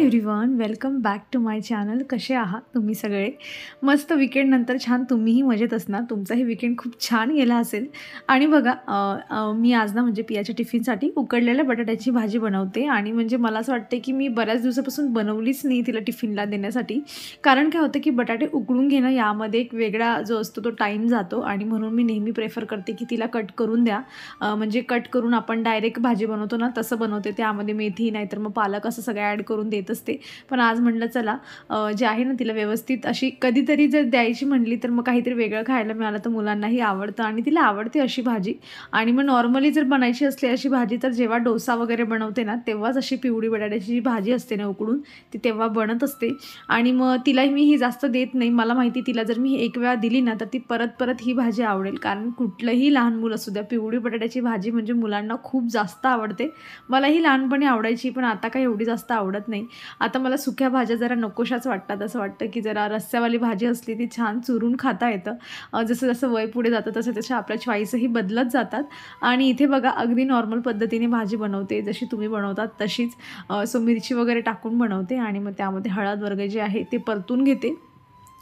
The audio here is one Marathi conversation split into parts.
Everyone, welcome back to my channel. कसे आहात तुम्ही सगळे? मस्त विकेंडनंतर छान तुम्हीही मजेत असणार. तुमचाही विकेंड खूप छान गेला असेल. आणि बघा मी आज ना म्हणजे पियाच्या टिफिनसाठी उकडलेल्या बटाट्याची भाजी बनवते. आणि म्हणजे मला असं वाटतं की मी बऱ्याच दिवसापासून बनवलीच नाही तिला टिफिनला देण्यासाठी. कारण काय होतं की बटाटे उकडून घेणं यामध्ये एक वेगळा जो असतो तो टाईम जातो. आणि म्हणून मी नेहमी प्रेफर करते की तिला कट करून द्या. म्हणजे कट करून आपण डायरेक्ट भाजी बनवतो ना तसं बनवते. त्यामध्ये मेथी नाहीतर मग पालक असं सगळं ॲड करून देत असते. पण आज म्हटलं चला जे आहे ना तिला व्यवस्थित अशी कधीतरी जर द्यायची म्हणली तर मग काहीतरी वेगळं खायला मिळालं तर मुलांनाही आवडतं आणि तिला आवडते अशी भाजी. आणि मग नॉर्मली जर बनायची असली अशी भाजी तर जेव्हा डोसा वगैरे बनवते ना तेव्हाच अशी पिवळी बटाट्याची जी भाजी असते ना उकडून ती तेव्हा बनत असते. आणि मग तिलाही मी ही जास्त देत नाही. मला माहिती तिला जर मी एक वेळा दिली ना तर ती परत परत ही भाजी आवडेल. कारण कुठलंही लहान मुलं असू द्या पिवळी बटाट्याची भाजी म्हणजे मुलांना खूप जास्त आवडते. मलाही लहानपणी आवडायची पण आता काही एवढी जास्त आवडत नाही. आता मला सुक्या भाज्या जरा नकोशाच वाटतात. असं वाटतं की जरा रस्स्यावाली भाजी असली ती छान चुरून खाता येतं. जसं जसं वय पुढे जातं तसं तसं आपल्या चॉईसही बदलत जातात. आणि इथे बघा अगदी नॉर्मल पद्धतीने भाजी बनवते जशी तुम्ही बनवतात तशीच. सो मिरची वगैरे टाकून बनवते आणि मग त्यामध्ये हळद वगैरे जे आहे ते परतून घेते.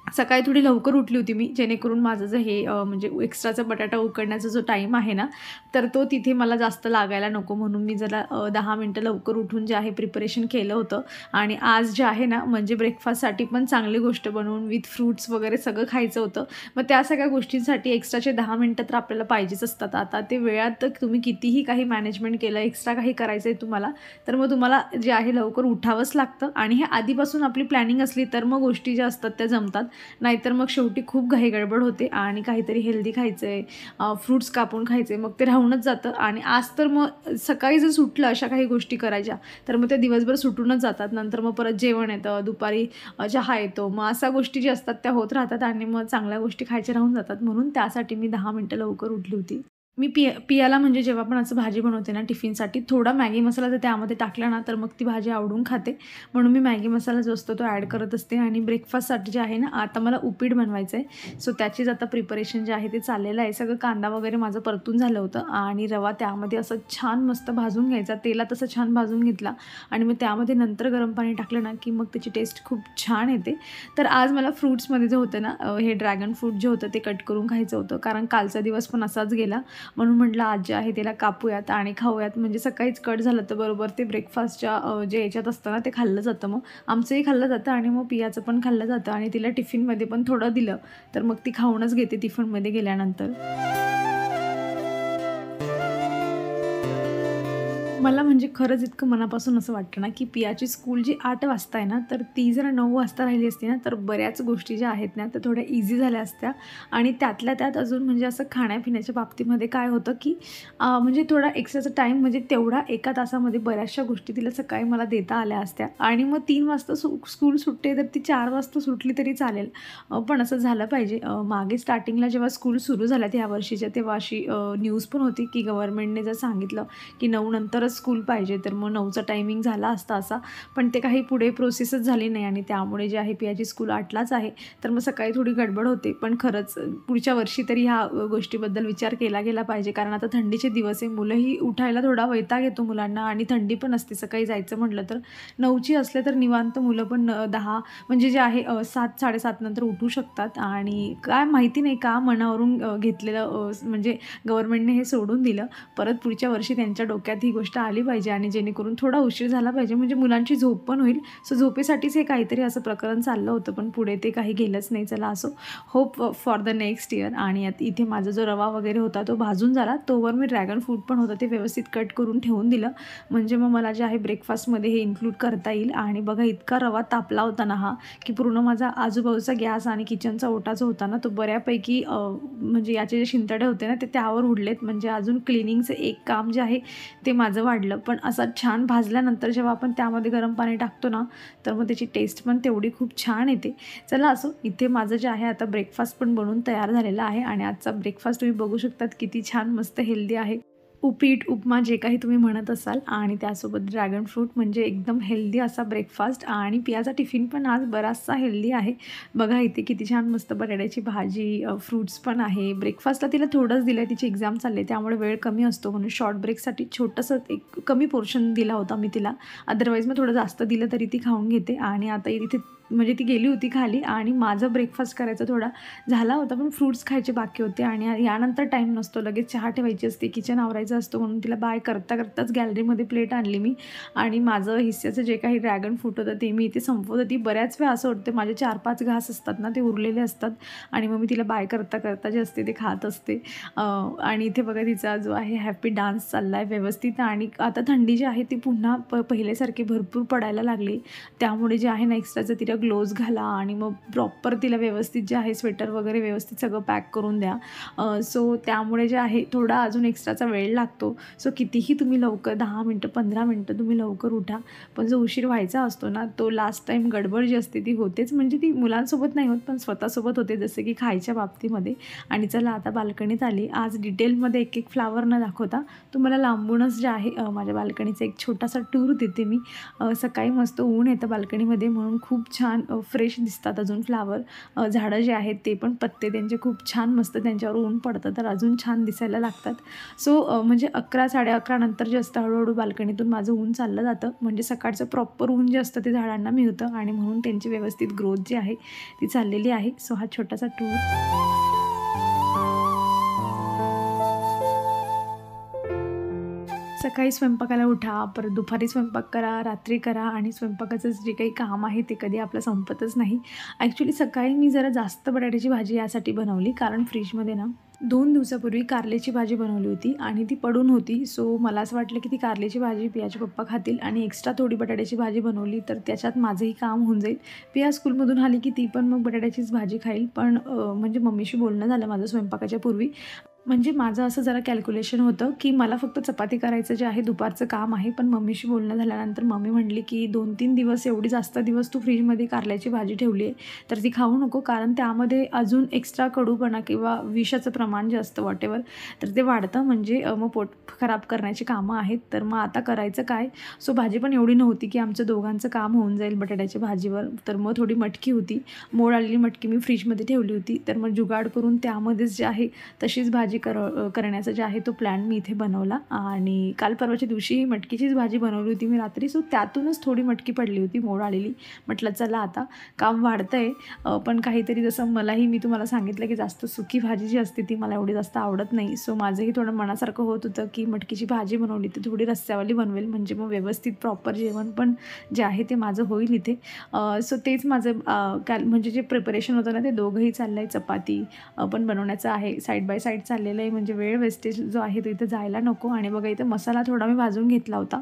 सकाळी थोडी लवकर उठली होती मी जेणेकरून माझं जे हे म्हणजे एक्स्ट्राचा बटाटा उकडण्याचा जो टाईम आहे ना तर तो तिथे मला जास्त लागायला नको म्हणून मी जरा 10 मिनटं लवकर उठून जे आहे प्रिपरेशन केलं होतं. आणि आज जे आहे ना म्हणजे ब्रेकफास्टसाठी पण चांगली गोष्ट बनवून विथ फ्रूट्स वगैरे सगळं खायचं होतं. मग त्या सगळ्या गोष्टींसाठी एक्स्ट्राचे 10 मिनटं तर आपल्याला पाहिजेच असतात. आता ते वेळात तुम्ही कितीही काही मॅनेजमेंट केलं एक्स्ट्रा काही करायचं आहे तुम्हाला तर मग तुम्हाला जे आहे लवकर उठावंच लागतं. आणि हे आधीपासून आपली प्लॅनिंग असली तर मग गोष्टी ज्या असतात त्या जमतात. नाहीतर मग शेवटी खूप घाई गडबड होते आणि काहीतरी हेल्दी खायचं आहे फ्रूट्स कापून खायचे मग ते राहूनच जातं. आणि आज तर मग सकाळी जर सुटलं अशा काही गोष्टी करायच्या तर मग ते दिवसभर सुटूनच जातात. नंतर मग परत जेवण येतं दुपारी चहा येतो मग अशा गोष्टी ज्या असतात त्या होत राहतात आणि मग चांगल्या गोष्टी खायच्या राहून जातात. म्हणून त्यासाठी मी 10 मिनटं लवकर उठली होती. मी पियाला म्हणजे जेव्हा पण असं भाजी बनवते ना टिफिनसाठी थोडा मॅगी मसाला जर त्यामध्ये टाकला ना तर मग ती भाजी आवडून खाते. म्हणून मी मॅगी मसाला जो असतो तो ॲड करत असते. आणि ब्रेकफास्टसाठी जे आहे ना आता मला उपीट बनवायचं आहे. सो त्याचीच आता प्रिपरेशन जे आहे ते चाललेलं आहे. सगळं कांदा वगैरे माझं परतून झालं होतं आणि रवा त्यामध्ये असं छान मस्त भाजून घ्यायचा. तेलात असं छान भाजून घेतला आणि मग त्यामध्ये नंतर गरम पाणी टाकलं ना की मग त्याची टेस्ट खूप छान येते. तर आज मला फ्रूट्समध्ये जे होतं ना हे ड्रॅगन फ्रूट जे होतं ते कट करून खायचं होतं. कारण कालचा दिवस पण असाच गेला. म्हणून म्हटलं आज जे आहे त्याला कापूयात आणि खाऊयात. म्हणजे सकाळीच कट झालं तर बरोबर ते ब्रेकफास्टच्या जे याच्यात असतं ना ते खाल्लं जातं. मग आमचंही खाल्लं जातं आणि मग पियाचं पण खाल्लं जातं. आणि तिला टिफिनमध्ये पण थोडं दिलं तर मग ती खाऊनच घेते टिफिनमध्ये गेल्यानंतर. मला म्हणजे खरंच इतकं मनापासून असं वाटतं ना की पियाची स्कूल जी 8 वाजता आहे ना तर ती जर 9 वाजता राहिली असती ना तर बऱ्याच गोष्टी ज्या आहेत ना त्या थोड्या इझी झाल्या असत्या. आणि त्यातल्या त्यात अजून म्हणजे असं खाण्यापिण्याच्या बाबतीमध्ये काय होतं की म्हणजे थोडा एक्स्ट्राचा टाईम म्हणजे तेवढा एका तासामध्ये बऱ्याचशा गोष्टी तिला सकाळी मला देता आल्या असत्या. आणि मग 3 वाजता स्कूल सुटते तर ती 4 वाजता सुटली तरी चालेल. पण असं झालं पाहिजे. मागे स्टार्टिंगला जेव्हा स्कूल सुरू झाल्यात ह्या वर्षीच्या तेव्हा अशी न्यूज पण होती की गव्हर्नमेंटने जर सांगितलं की 9 नंतरच स्कूल पाहिजे तर मग 9चा टायमिंग झाला असता असा. पण ते काही पुढे प्रोसेसच झाली नाही आणि त्यामुळे जे आहे पियाची स्कूल 8लाच आहे. तर मग सकाळी थोडी गडबड होते. पण खरंच पुढच्या वर्षी तरी ह्या गोष्टीबद्दल विचार केला गेला पाहिजे. कारण आता थंडीचे दिवस आहे. मुलंही उठायला थोडा वैताग येतो मुलांना आणि थंडी पण असते. सकाळी जायचं म्हटलं तर 9ची असले तर निवांत मुलं पण 10 म्हणजे जे आहे 7 साडेसात नंतर उठू शकतात. आणि काय माहिती नाही का मनावरून घेतलेलं म्हणजे गव्हर्नमेंटने हे सोडून दिलं. परत पुढच्या वर्षी त्यांच्या डोक्यात ही गोष्ट आली पाहिजे आणि जेणेकरून थोडा उशीर झाला पाहिजे म्हणजे मुलांची झोप पण होईल. सो झोपेसाठीच हे काहीतरी असं प्रकरण चाललं होतं पण पुढे ते काही गेलंच नाही. चला असो hope for the next year. आणि इथे माझा जो रवा वगैरे होता तो भाजून झाला. तोवर मी ड्रॅगन फ्रूट पण होतं ते व्यवस्थित कट करून ठेवून दिलं. म्हणजे मग मला जे आहे ब्रेकफास्टमध्ये हे इन्क्लूड करता येईल. आणि बघा इतका रवा तापला होता ना हा की पूर्ण माझा आजूबाजूचा गॅस आणि किचनचा ओटा जो होता ना तो बऱ्यापैकी म्हणजे याचे जे शिंतडे होते ना ते त्यावर उडलेत. म्हणजे अजून क्लिनिंगचं एक काम जे आहे ते माझं वाढलं. पण असा छान भाजल्यानंतर जेव्हा आपण त्यामध्ये गरम पाणी टाकतो ना तर मग त्याची टेस्ट पण तेवढी खूप छान येते. चला असो इथे माझं जे आहे आता ब्रेकफास्ट पण बनवून तयार झालेला आहे. आणि आजचा ब्रेकफास्ट तुम्ही बघू शकतात किती छान मस्त हेल्दी आहे. उपीट, उपमा जे काही तुम्ही म्हणत असाल आणि त्यासोबत ड्रॅगन फ्रूट म्हणजे एकदम हेल्दी असा ब्रेकफास्ट आणि पियाचा टिफिन पण आज बराचसा हेल्दी आहे. बघा इथे किती छान मस्त बटाट्याची भाजी, फ्रुट्स पण आहे. ब्रेकफास्टला तिला थोडंच दिलं आहे, तिची एक्झाम चालली आहे त्यामुळे वेळ कमी असतो म्हणून शॉर्ट ब्रेकसाठी छोटंसं एक कमी पोर्शन दिला होता मी तिला. अदरवाईज मग थोडं जास्त दिलं तरी ती खाऊन घेते. आणि आता इथे म्हणजे ती गेली होती खाली आणि माझं ब्रेकफास्ट करायचा थोडा झाला होता, पण फ्रुट्स खायचे बाकी होते आणि यानंतर टाईम नसतो, लगेच चहा ठेवायची असते, किचन आवरायचं असतं म्हणून तिला बाय करता करताच गॅलरीमध्ये प्लेट आणली मी आणि माझं हिस्स्याचं जे काही ड्रॅगन फ्रूट होतं ते मी इथे संपवत होती. बऱ्याच वेळा असं वाटतं माझे 4-5 घास असतात ना ते उरलेले असतात आणि मग मी तिला बाय करता करता जे असते ते खात असते. आणि इथे बघा तिचा जो आहे हॅपी डान्स चालला आहे व्यवस्थित. आणि आता थंडी जी आहे ती पुन्हा पहिल्यासारखी भरपूर पडायला लागली, त्यामुळे जे आहे ना एक्स्ट्राचं तिला ग्लोव्ज घाला आणि मग प्रॉपर तिला व्यवस्थित जे आहे स्वेटर वगैरे व्यवस्थित सगळं पॅक करून द्या. सो त्यामुळे जे आहे थोडा अजून एक्स्ट्राचा वेळ लागतो. सो कितीही तुम्ही लवकर 10 मिनटं 15 मिनटं तुम्ही लवकर उठा, पण जो उशीर व्हायचा असतो ना तो लास्ट टाईम गडबड जी असते ती होतेच. म्हणजे ती मुलांसोबत नाही होत पण स्वतःसोबत होते, जसं की खायच्या बाबतीमध्ये. आणि चला आता बाल्कनीत आली. आज डिटेलमध्ये एक एक फ्लावर न दाखवता तुम्हाला लांबूनच जे आहे माझ्या बाल्कनीचा एक छोटासा टूर देते मी. सकाळी मस्त ऊन येतं बाल्कनीमध्ये म्हणून खूप छान फ्रेश दिसतात अजून फ्लावर. झाडं जे आहेत ते पण पत्ते त्यांचे खूप छान मस्त त्यांच्यावर ऊन पडतं तर अजून छान दिसायला लागतात. सो म्हणजे 11 11:30 नंतर जे असतं हळूहळू बाल्कनीतून माझं ऊन चाललं जातं, म्हणजे सकाळचं प्रॉपर ऊन जे असतं ते झाडांना मिळतं आणि म्हणून त्यांची व्यवस्थित ग्रोथ जी आहे ती चाललेली आहे. सो हा छोटासा टूर. सकाळी स्वयंपाकाला उठा, परत दुपारी स्वयंपाक करा, रात्री करा आणि स्वयंपाकाचं जे काही काम आहे ते कधी आपलं संपतच नाही. ॲक्च्युली सकाळी मी जरा जास्त बटाट्याची भाजी यासाठी बनवली कारण फ्रीजमध्ये ना 2 दिवसापूर्वी कारल्याची भाजी बनवली होती आणि ती पडून होती. सो मला असं वाटलं की ती कारल्याची भाजी पियाचे पप्पा खातील आणि एक्स्ट्रा थोडी बटाट्याची भाजी बनवली तर त्याच्यात माझंही काम होऊन जाईल. पिया स्कूलमधून आली की ती पण मग बटाट्याचीच भाजी खाईल. पण म्हणजे मम्मीशी बोलणं झालं माझं स्वयंपाकाच्या पूर्वी. म्हणजे माझं असं जरा कॅल्क्युलेशन होतं की मला फक्त चपाती करायचं जे आहे दुपारचं काम आहे. पण मम्मीशी बोलणं झाल्यानंतर मम्मी म्हटली की 2-3 दिवस एवढी जास्त दिवस तू फ्रीजमध्ये कारल्याची भाजी ठेवली आहे तर ती खाऊ नको, कारण त्यामध्ये अजून एक्स्ट्रा कडूपणा किंवा विषाचं प्रमाण जे असतं वॉटेवर तर ते वाढतं. म्हणजे मग पोट खराब करण्याची कामं आहेत. तर मग आता करायचं काय. सो भाजी पण एवढी नव्हती की आमचं दोघांचं काम होऊन जाईल बटाट्याच्या भाजीवर. तर मग थोडी मटकी होती, मोड आलेली मटकी मी फ्रीजमध्ये ठेवली होती. तर मग जुगाड करून त्यामध्येच जे आहे तशीच भाजी करण्याचा जे आहे तो प्लॅन मी इथे बनवला. आणि काल परवाच्या दिवशी मटकीचीच भाजी बनवली होती मी रात्री. सो त्यातूनच थोडी मटकी पडली होती मोड आलेली. म्हटलं चला आता काम वाढतं आहे, पण काहीतरी जसं मलाही मी तुम्हाला सांगितलं की जास्त सुकी भाजी जी असते ती मला एवढी जास्त आवडत नाही. सो माझंही थोडं मनासारखं होत होतं की मटकीची भाजी बनवली तर थोडी रस्स्यावाली बनवेल, म्हणजे मग व्यवस्थित प्रॉपर जेवण पण जे आहे ते माझं होईल इथे. सो तेच माझं म्हणजे जे प्रिपरेशन होतं ना ते दोघंही चाललं आहे. चपाती पण बनवण्याचं आहे, साईड बाय साईड चाललेलं आहे, म्हणजे वेळ वेस्टेज जो आहे तो इथं जायला नको. आणि बघा इथं मसाला थोडा मी भाजून घेतला होता,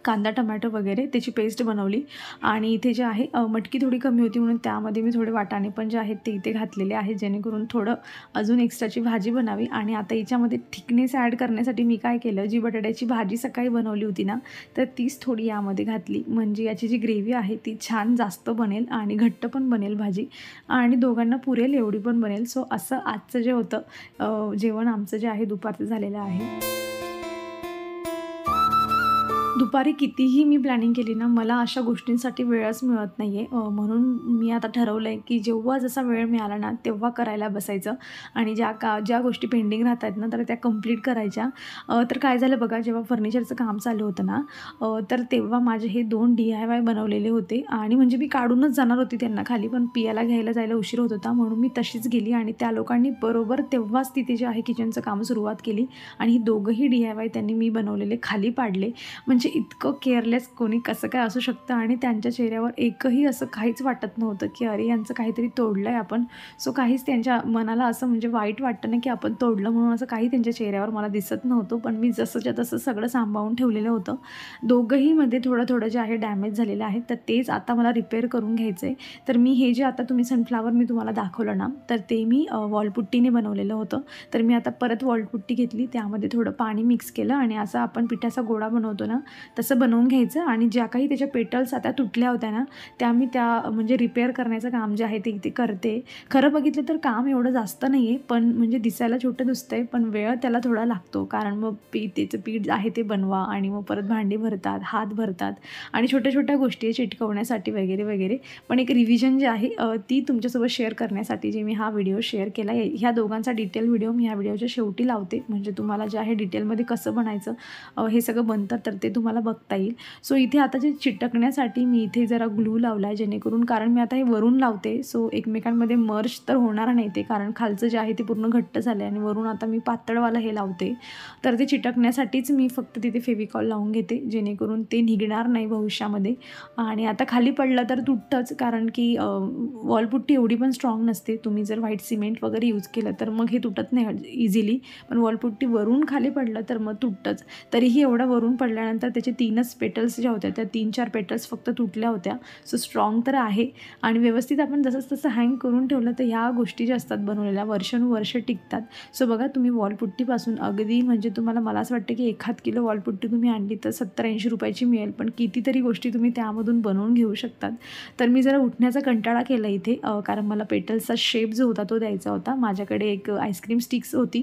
कांदा टमॅटो वगैरे त्याची पेस्ट बनवली. आणि इथे जे आहे मटकी थोडी कमी होती म्हणून त्यामध्ये मी थोडे वाटाणे पण जे आहेत ते इथे घातलेले आहेत जेणेकरून थोडं अजून एक्स्ट्राची भाजी बनावी. आणि आता याच्यामध्ये थिकनेस ॲड करण्यासाठी मी काय केलं, जी बटाट्याची भाजी सकाळी बनवली होती ना तर तीच थोडी यामध्ये घातली, म्हणजे याची जी ग्रेव्ही आहे ती छान जास्त बनेल आणि घट्ट पण बनेल भाजी आणि दोघांना पुरेल एवढी पण बनेल. सो असं आजचं जे होतं जेवण आमचं जे आहे दुपारचं झालेलं आहे. दुपारी कितीही मी प्लॅनिंग केली ना मला अशा गोष्टींसाठी वेळच मिळत नाही आहे. म्हणून मी आता ठरवलं आहे की जेव्हा जसा वेळ मिळाला ना तेव्हा करायला बसायचं आणि ज्या गोष्टी पेंडिंग राहत आहेत ना तर त्या कंप्लीट करायच्या. तर काय झालं बघा, जेव्हा फर्निचरचं काम चालू होतं ना तर तेव्हा माझे हे 2 DIY बनवलेले होते आणि म्हणजे मी काढूनच जाणार होती त्यांना खाली, पण पियाला घ्यायला जायला उशीर होत होता म्हणून मी तशीच गेली आणि त्या लोकांनी बरोबर तेव्हाच तिथे जे आहे किचनचं काम सुरुवात केली आणि ही दोघंही DIY त्यांनी मी बनवलेले खाली पाडले. म्हणजे इतकं केअरलेस कोणी कसं काय असू शकतं आणि त्यांच्या चेहऱ्यावर एकही असं काहीच वाटत नव्हतं की अरे यांचं काहीतरी तोडलं आहे आपण. सो काहीच त्यांच्या मनाला असं म्हणजे वाईट वाटतं ना की आपण तोडलं म्हणून, असं काही त्यांच्या चेहऱ्यावर मला दिसत नव्हतं. पण मी जसंच्या तसं सगळं सांभाळून ठेवलेलं होतं. दोघंही मध्ये थोडं जे आहे डॅमेज झालेलं आहे तर तेच आता मला रिपेअर करून घ्यायचं आहे. तर मी हे जे आता तुम्ही सनफ्लावर मी तुम्हाला दाखवलं ना तर ते मी वॉलपुट्टीने बनवलेलं होतं. तर मी आता परत वॉलपुट्टी घेतली, त्यामध्ये थोडं पाणी मिक्स केलं आणि असा आपण पिठाचा गोळा बनवतो ना तसं बनवून घ्यायचं आणि ज्या काही त्याच्या पेटल्स आता तुटल्या होत्या ना, त्या मी त्या म्हणजे रिपेअर करण्याचं काम जे आहे ते इथे करते. खरं बघितलं तर काम एवढं जास्त नाही आहे, पण म्हणजे दिसायला छोटं दिसतंय, पण वेळ त्याला थोडा लागतो. कारण मग त्याचं पीठ आहे ते बनवा आणि मग परत भांडी भरतात, हात भरतात आणि छोट्या-छोट्या गोष्टी चिटकवण्यासाठी वगैरे, वगैरे. पण एक रिव्हिजन जी आहे ती तुमच्यासोबत शेअर करण्यासाठी जे मी हा व्हिडिओ शेअर केला आहे, ह्या दोघांचा डिटेल व्हिडिओ मी ह्या व्हिडिओच्या शेवटी लावते. म्हणजे तुम्हाला जे आहे डिटेलमध्ये कसं बनायचं हे सगळं बनतं तर ते तुम्हाला बघता येईल. सो इथे आता जे चिटकण्यासाठी मी इथे जरा ग्लू लावला आहे, जेणेकरून कारण मी आता हे वरून लावते, सो एकमेकांमध्ये मर्ज तर होणार नाही ते, कारण खालचं जे आहे ते पूर्ण घट्ट झालं आहे आणि वरून आता मी पातळवाला हे लावते. तर ते चिटकण्यासाठीच मी फक्त तिथे फेविकॉल लावून घेते, जेणेकरून ते निघणार नाही भविष्यामध्ये. आणि आता खाली पडलं तर तुटतंच, कारण की वॉलपुट्टी एवढी पण स्ट्रॉंग नसते. तुम्ही जर व्हाईट सिमेंट वगैरे यूज केलं तर मग हे तुटत नाही इझिली, पण वॉलपुट्टी वरून खाली पडलं तर मग तुटतंच. तरीही एवढं वरून पडल्यानंतर त्याचे 3च पेटल्स ज्या होत्या त्या 3-4 पेटल्स फक्त तुटल्या होत्या. सो स्ट्रॉंग तर आहे आणि व्यवस्थित आपण जसंच तसं हँग करून ठेवलं तर ह्या गोष्टी ज्या असतात बनवलेल्या वर्षानुवर्ष टिकतात. सो बघा तुम्ही वॉलपुट्टीपासून अगदी म्हणजे तुम्हाला मला असं वाटतं की 1/2 किलो वॉलपुट्टी तुम्ही आणली तर 70-80 रुपयाची मिळेल, पण कितीतरी गोष्टी तुम्ही त्यामधून बनवून घेऊ शकतात. तर मी जरा उठण्याचा कंटाळा केला इथे, कारण मला पेटल्सचा शेप जो होता तो द्यायचा होता. माझ्याकडे एक आईस्क्रीम स्टिक्स होती,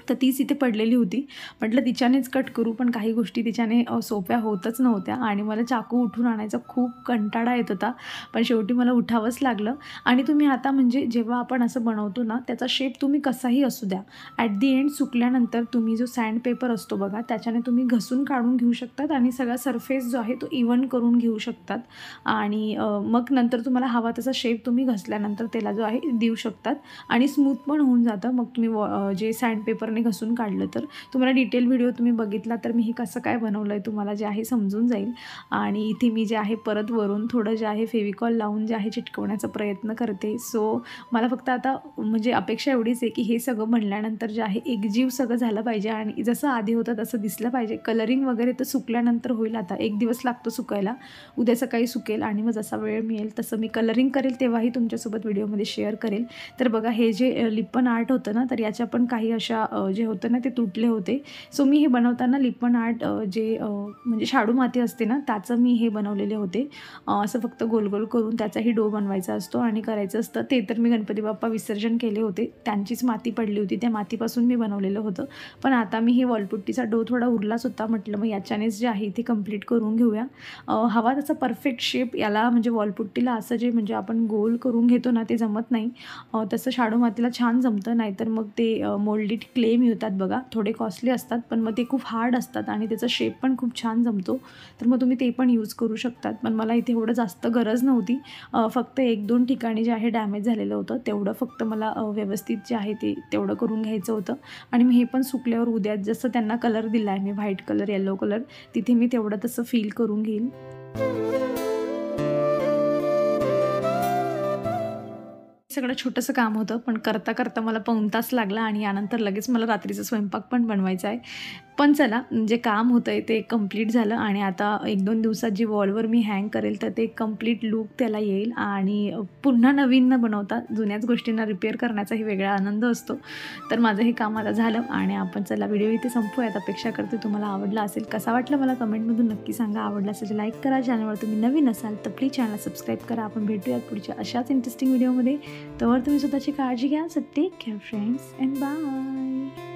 तर तीच इथे पडलेली होती. म्हटलं तिच्यानेच कट करू, पण काही गोष्टी तिच्याने सोप्या होतच नव्हत्या आणि मला चाकू उठून आणायचा खूप कंटाळा येत होता, पण शेवटी मला उठावंच लागलं. आणि तुम्ही आता म्हणजे जेव्हा आपण असं बनवतो ना, त्याचा शेप तुम्ही कसाही असू द्या, ॲट दी एंड सुकल्यानंतर तुम्ही जो सँड पेपर असतो बघा, त्याच्याने तुम्ही घसून काढून घेऊ शकतात आणि सगळा सरफेस जो आहे तो इव्हन करून घेऊ शकतात. आणि मग नंतर तुम्हाला हवा तसा शेप तुम्ही घसल्यानंतर त्याला जो आहे देऊ शकतात आणि स्मूथ पण होऊन जातं. मग तुम्ही जे सँड पेपर घसून काढलं तर तुम्हाला डिटेल व्हिडिओ तुम्ही बघितला तर मी हे कसं काय बनवलं आहे तुम्हाला जे आहे समजून जाईल. आणि इथे मी जे आहे परत वरून थोडं जे आहे फेविकॉल लावून जे आहे चिटकवण्याचा प्रयत्न करते. सो मला फक्त आता म्हणजे अपेक्षा एवढीच आहे की हे सगळं बनल्यानंतर जे आहे एकजीव सगळं झालं पाहिजे आणि जसं आधी होतं तसं दिसलं पाहिजे. कलरिंग वगैरे तर सुकल्यानंतर होईल, आता 1 दिवस लागतो सुकायला, उद्या सकाळी सुकेल आणि मग जसा वेळ मिळेल तसं मी कलरिंग करेल तेव्हाही तुमच्यासोबत व्हिडिओमध्ये शेअर करेल. तर बघा हे जे लिप्पन आर्ट होतं ना, तर याच्या पण काही अशा जे होतं ना ते तुटले होते. सो मी हे बनवताना लिप्पन आर्ट जे म्हणजे शाडू माती असते ना त्याचं मी हे बनवलेले होते. असं फक्त गोल गोल करून त्याचाही डो बनवायचा असतो आणि करायचं असतं. ते तर मी गणपती बाप्पा विसर्जन केले होते, त्यांचीच माती पडली होती, त्या मातीपासून मी बनवलेलं होतं. पण आता मी हे वॉलपुट्टीचा डो थोडा उरलाच होता, म्हटलं मग याच्यानेच जे आहे ते कंप्लीट करून घेऊया. हवा त्याचा परफेक्ट शेप याला म्हणजे वॉलपुट्टीला असं जे म्हणजे आपण गोल करून घेतो ना ते जमत नाही, तसं शाडू मातीला छान जमतं. नाहीतर मग ते मोल्डेड क्ले मिळतात बघा, थोडे कॉस्टली असतात पण मग ते खूप हार्ड असतात आणि त्याचा शेप पण खूप छान जमतो. तर मग तुम्ही ते पण यूज करू शकतात. पण मला इथे एवढं जास्त गरज नव्हती, फक्त 1-2 ठिकाणी जे आहे डॅमेज झालेलं होतं, तेवढं फक्त मला व्यवस्थित जे आहे ते तेवढं करून घ्यायचं होतं. आणि मी हे पण सुकल्यावर उद्या जसं त्यांना कलर दिला आहे मी व्हाईट कलर, येलो कलर, तिथे मी तेवढं तसं फील करून घेईन. सगळं छोटंसं काम होतं, पण करता करता मला 1 तास लागला आणि यानंतर लगेच मला रात्रीचा स्वयंपाक पण बनवायचा आहे. पण चला, जे काम होतं आहे ते कंप्लीट झालं आणि आता 1-2 दिवसात जी वॉलवर मी हँग करेल तर ते कंप्लीट लूक त्याला येईल आणि पुन्हा नवीन न बनवता जुन्याच गोष्टींना रिपेअर करण्याचाही वेगळा आनंद असतो. तर माझं हे काम आता झालं आणि आपण चला व्हिडिओ इथे संपवूयात. अपेक्षा करते तुम्हाला आवडला असेल. कसा वाटला मला कमेंटमधून नक्की सांगा. आवडला असेल तर लाईक करा. चॅनलवर तुम्ही नवीन असाल तर प्लीज चॅनल सबस्क्राईब करा. आपण भेटूयात पुढच्या अशाच इंटरेस्टिंग व्हिडिओमध्ये. तोवर तुम्ही स्वतःची काळजी घ्या. So take care friends and bye.